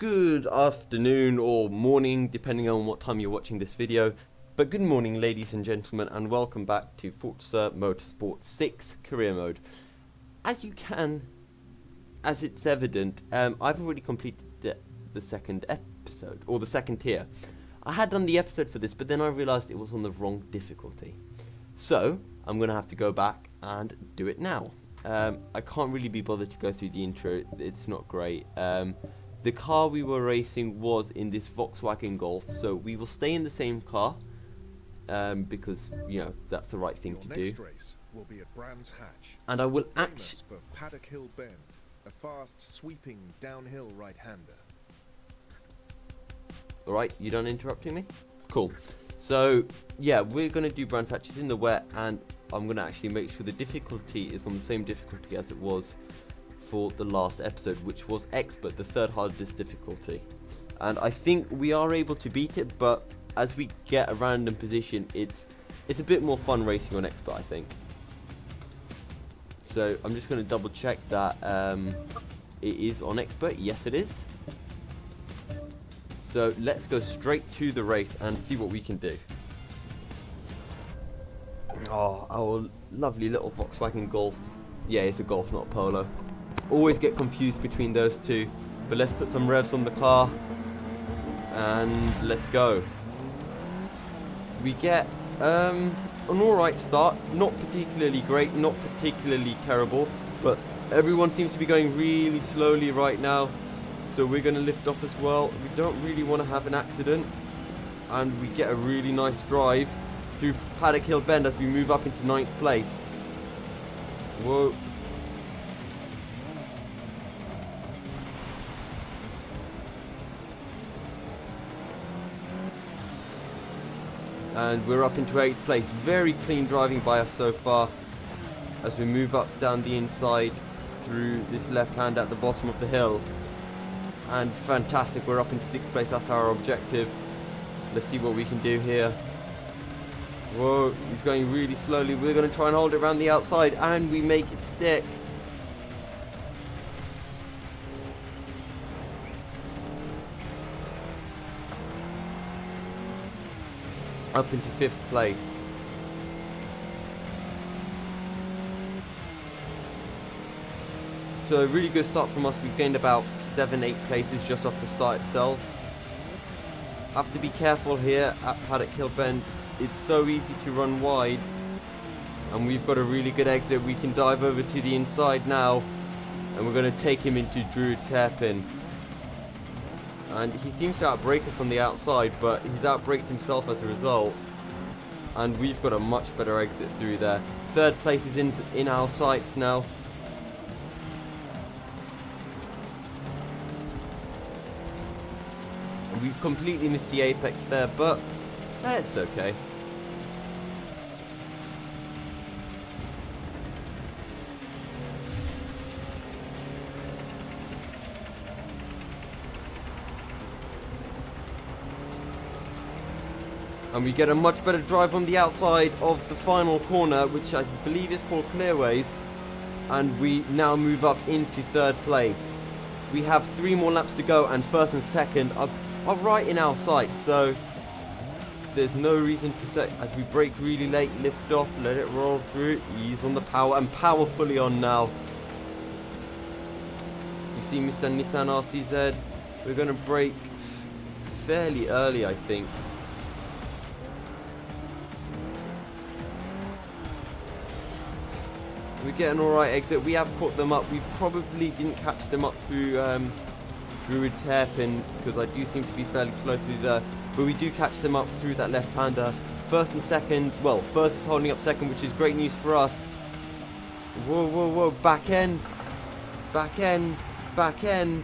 good afternoon or morning, depending on what time you're watching this video. But good morning, ladies and gentlemen, and welcome back to Forza Motorsport 6 Career Mode. As it's evident, I've already completed the second episode, or the second tier. I had done the episode for this, but then I realised it was on the wrong difficulty. So, I'm going to have to go back and do it now. I can't really be bothered to go through the intro, it's not great. The car we were racing was in this Volkswagen Golf, so we will stay in the same car, because, you know, that's the right thing to do. Next race will be at Brands Hatch, and I will famous for Paddock Hill Bend, a fast, sweeping, downhill right-hander. Alright, you done interrupting me? Cool. So, yeah, we're going to do Brands Hatch. It's in the wet, and I'm going to actually make sure the difficulty is on the same difficulty as it was for the last episode, which was Expert, the third hardest difficulty. And I think we are able to beat it, but as we get a random position, it's a bit more fun racing on Expert, I think. So I'm just going to double check that it is on Expert. Yes, it is. So let's go straight to the race and see what we can do. Oh, our lovely little Volkswagen Golf. Yeah, it's a Golf, not a Polo. Always get confused between those two. But let's put some revs on the car. And let's go. We get an alright start. Not particularly great, not particularly terrible. But everyone seems to be going really slowly right now. So we're going to lift off as well. We don't really want to have an accident. And we get a really nice drive through Paddock Hill Bend as we move up into 9th place. Whoa. And we're up into 8th place. Very clean driving by us so far as we move up down the inside through this left hand at the bottom of the hill. And fantastic, we're up into 6th place. That's our objective. Let's see what we can do here. Whoa, he's going really slowly. We're going to try and hold it around the outside, and we make it stick. Up into 5th place. So a really good start from us. We've gained about 7-8 places just off the start itself. Have to be careful here at Paddock Hill Bend. It's so easy to run wide, and we've got a really good exit. We can dive over to the inside now, and we're going to take him into Druid's hairpin. And he seems to outbrake us on the outside, but he's outbraked himself as a result. And we've got a much better exit through there. 3rd place is in our sights now. And we've completely missed the apex there, but it's okay. And we get a much better drive on the outside of the final corner, which I believe is called Clearways. And we now move up into 3rd place. We have 3 more laps to go, and 1st and 2nd are right in our sight. So there's no reason to say, as we brake really late, lift off, let it roll through, ease on the power, and power fully on now. You see Mr. Nissan RCZ, we're going to brake fairly early, I think. We get an alright exit. We have caught them up. We probably didn't catch them up through Druid's hairpin, because I do seem to be fairly slow through there. But we do catch them up through that left-hander. 1st and 2nd. Well, 1st is holding up 2nd, which is great news for us. Whoa, whoa, whoa. Back end. Back end. Back end.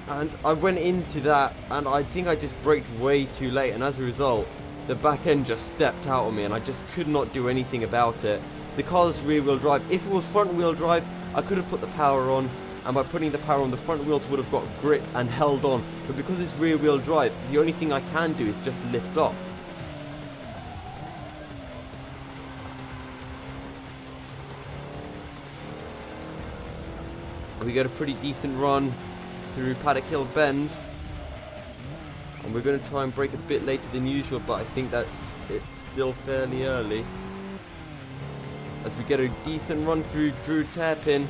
And I went into that, and I think I just braked way too late, and as a result, the back end just stepped out on me, and I just could not do anything about it. The car's rear wheel drive. If it was front wheel drive, I could have put the power on, and by putting the power on, the front wheels would have got grip and held on. But because it's rear wheel drive, the only thing I can do is just lift off. We got a pretty decent run through Paddock Hill Bend. And we're going to try and brake a bit later than usual, but I think it's still fairly early. As we get a decent run through Druid's Hairpin.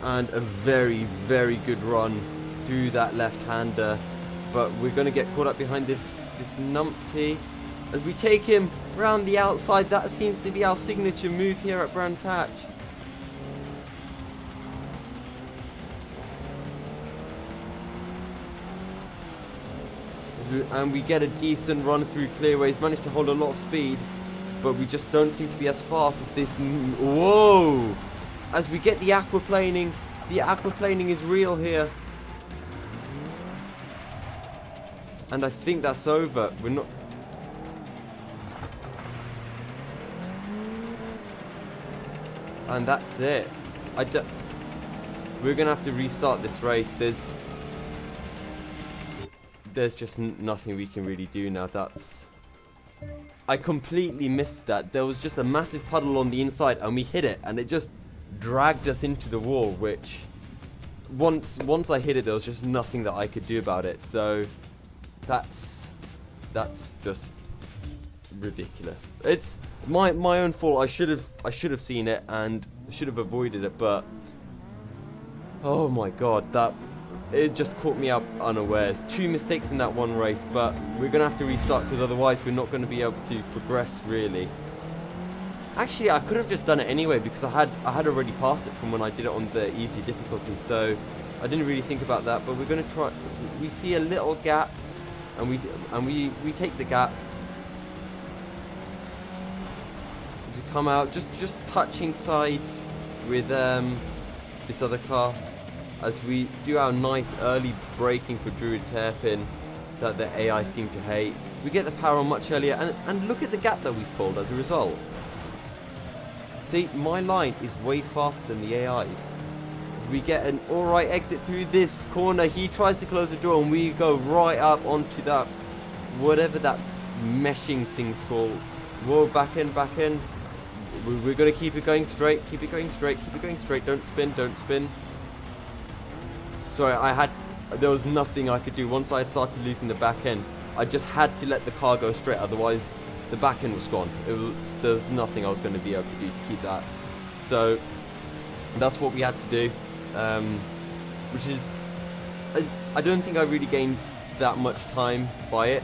And a very, very good run through that left-hander. But we're going to get caught up behind this numpty. As we take him round the outside, that seems to be our signature move here at Brands Hatch. And we get a decent run through clearways, managed to hold a lot of speed, but we just don't seem to be as fast as this. Whoa! As we get the aquaplaning is real here. And I think that's over. We're not... And that's it. We're going to have to restart this race. There's just nothing we can really do now. I completely missed that. There was just a massive puddle on the inside and we hit it and it just dragged us into the wall, which once I hit it, there was just nothing that I could do about it. So that's just ridiculous. It's my own fault. I should have seen it and should have avoided it, but oh my god, it just caught me up unawares. 2 mistakes in that one race, but we're gonna have to restart because otherwise we're not gonna be able to progress really. Actually, I could have just done it anyway because I had already passed it from when I did it on the easy difficulty, so I didn't really think about that. But we're gonna try. We see a little gap, and we take the gap. As we come out, just touching sides with this other car. As we do our nice early braking for Druid's Hairpin that the AI seem to hate. We get the power on much earlier, and look at the gap that we've pulled as a result. See, my line is way faster than the AI's. As we get an alright exit through this corner, he tries to close the door and we go right up onto that, whatever that meshing thing's called. Whoa, back in. We're going to keep it going straight, don't spin. Sorry, there was nothing I could do. Once I had started losing the back end, I just had to let the car go straight, otherwise the back end was gone. There was nothing I was going to be able to do to keep that. So that's what we had to do, which is, I don't think I really gained that much time by it.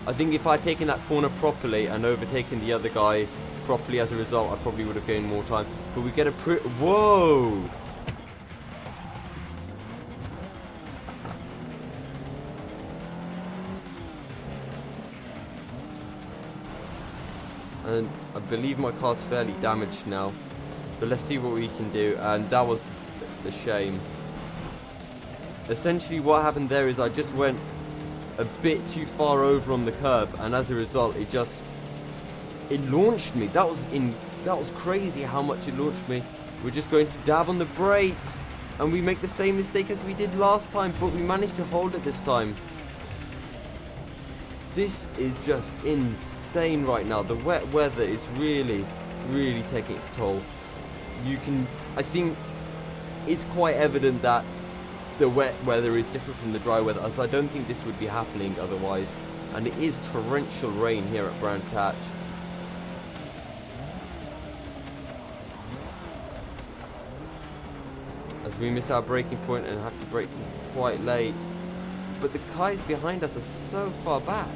I think if I'd taken that corner properly and overtaken the other guy properly as a result, I probably would have gained more time. But we get a whoa! And I believe my car's fairly damaged now, but let's see what we can do. And that was a shame. Essentially what happened there is I just went a bit too far over on the curb, and as a result it launched me. That was crazy how much it launched me. We're just going to dab on the brakes and we make the same mistake as we did last time, but we managed to hold it this time. This is just insane right now. The wet weather is really taking its toll. I think it's quite evident that the wet weather is different from the dry weather, as I don't think this would be happening otherwise. And it is torrential rain here at Brands Hatch. As we miss our braking point and have to brake quite late. But the cars behind us are so far back.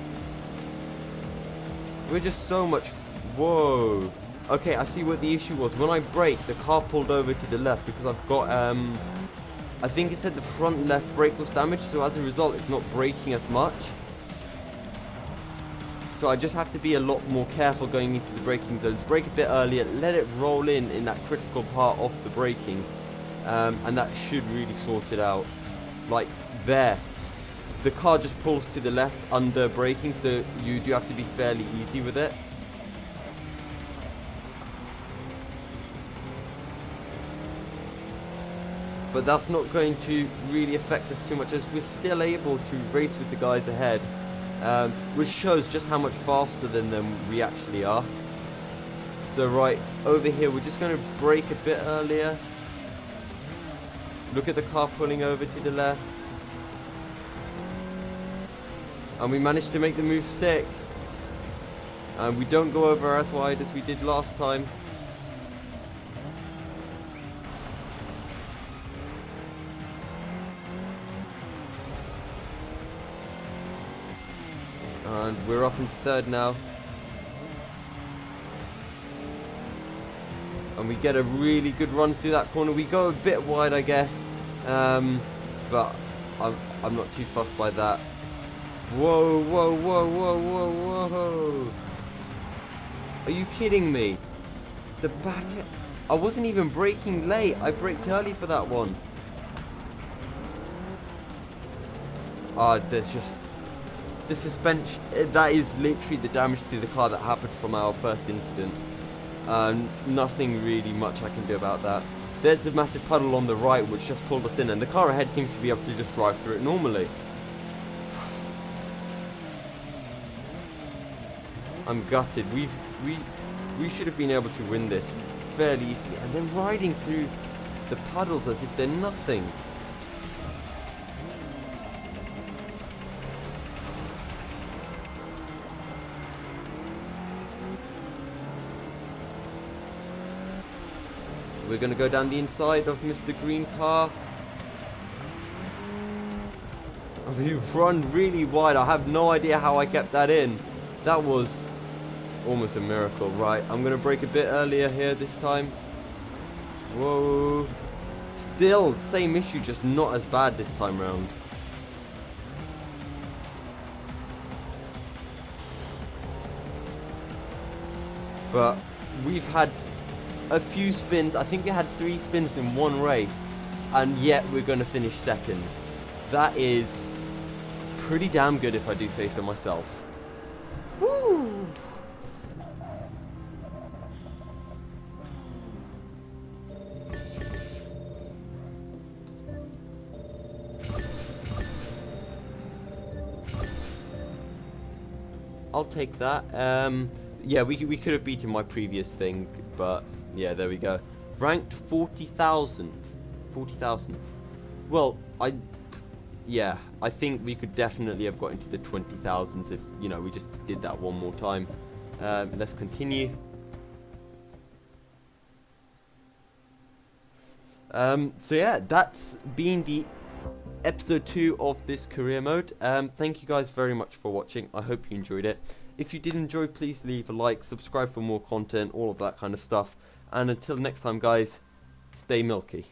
We're just so much... Whoa. Okay, I see what the issue was. When I braked, the car pulled over to the left because I've got... I think it said the front left brake was damaged, so as a result, it's not braking as much. So I just have to be a lot more careful going into the braking zones. Brake a bit earlier, let it roll in that critical part of the braking. And that should really sort it out. Like there. The car just pulls to the left under braking, so you do have to be fairly easy with it. But that's not going to really affect us too much, as we're still able to race with the guys ahead, which shows just how much faster than them we actually are. So right over here, we're just going to brake a bit earlier. Look at the car pulling over to the left. And we managed to make the move stick. And we don't go over as wide as we did last time. And we're up into third now. And we get a really good run through that corner. We go a bit wide, I guess. But I'm not too fussed by that. Whoa, whoa, whoa, whoa, whoa, whoa. Are you kidding me? The back... I wasn't even braking late. I braked early for that one. There's just... The suspension... That is literally the damage to the car that happened from our first incident. Nothing really much I can do about that. There's a massive puddle on the right which just pulled us in, and the car ahead seems to be able to just drive through it normally. I'm gutted. We should have been able to win this fairly easily, and they're riding through the puddles as if they're nothing. We're going to go down the inside of Mr. Green car. We've run really wide. I have no idea how I kept that in. That was almost a miracle. Right, I'm going to brake a bit earlier here this time. Whoa. Still, same issue, just not as bad this time round. But we've had a few spins. I think we had 3 spins in one race, and yet we're going to finish second. That is pretty damn good, if I do say so myself. Woo! I'll take that. Yeah, we could have beaten my previous thing, but yeah, there we go. Ranked 40,000th. 40,000th. Well, yeah, I think we could definitely have got into the 20,000s if, you know, we just did that one more time. Let's continue. So yeah, that's been the episode 2 of this career mode. Thank you guys very much for watching. I hope you enjoyed it. If you did enjoy, please leave a like, subscribe for more content, all of that kind of stuff. And until next time, guys, stay milky.